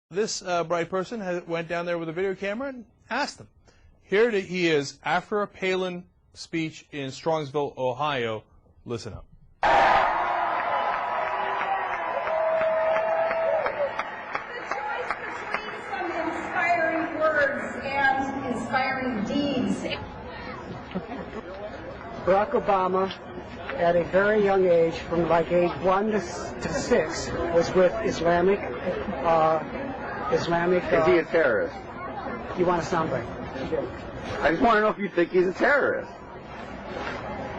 This bright person went down there with a video camera and asked him. Here he is after a Palin speech in Strongsville, Ohio. Listen up. The choice between some inspiring words and inspiring deeds. Barack Obama, at a very young age, from like age 1 to 6, was with Islamic. Is he a terrorist? You want to sound right? I just want to know if you think he's a terrorist.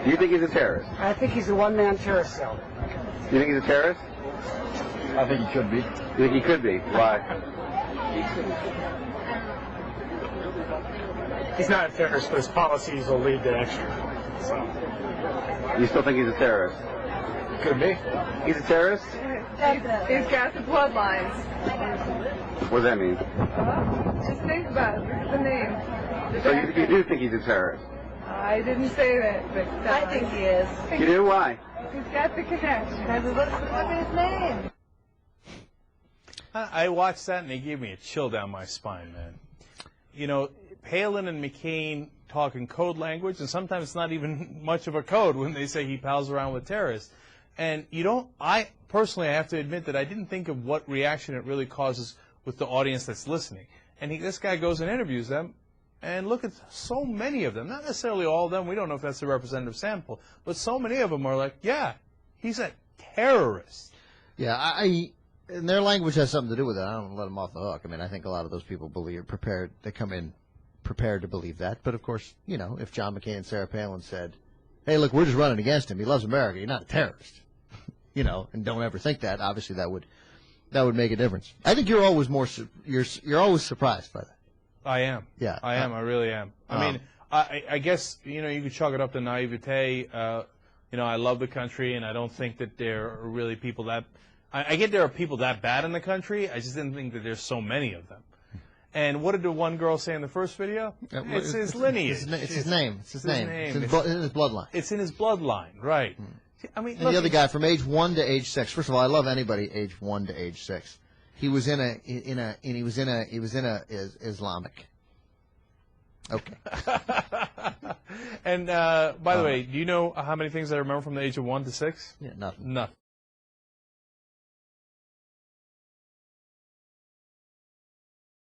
Do you think he's a terrorist? I think he's a one-man terrorist cell. You think he's a terrorist? I think he could be. You think he could be? Why? He's not a terrorist, but his policies will lead to action. So. You still think he's a terrorist? Could be. He's a terrorist? He's got the bloodlines. What does that mean? Just think about it. The name. So you do think he's a terrorist? I didn't say that, but I think he is. You do? Why? He's got the connection. Look at his name. I watched that and they gave me a chill down my spine, man. You know, Palin and McCain talk in code language, and sometimes it's not even much of a code when they say he pals around with terrorists. And you don't, I have to admit that I didn't think of what reaction it really causes with the audience that's listening. And this guy goes and interviews them, and look at so many of them, not necessarily all of them, we don't know if that's a representative sample, but so many of them are like, yeah, he's a terrorist. Yeah, and their language has something to do with it. I don't let them off the hook. I mean, I think a lot of those people they come in prepared to believe that. But of course, you know, if John McCain and Sarah Palin said, hey, look, we're just running against him, he loves America, you're not a terrorist, you know, and don't ever think that, obviously that would make a difference. I think you're always you're always surprised by that. I am. Yeah. I am. I really am. I mean, I guess, you know, you could chalk it up to naivete. You know, I love the country, and I don't think that there are really people that I get there are people that bad in the country. I just didn't think that there's so many of them. And what did the one girl say in the first video? It's his lineage. It's his name. It's his name. It's in his bloodline. It's in his bloodline, right? I mean, and the other guy from age 1 to age 6. First of all, I love anybody age 1 to age 6. He was in a Islamic. Okay. And by the way, do you know how many things I remember from the age of 1 to 6? Yeah, nothing. Nothing.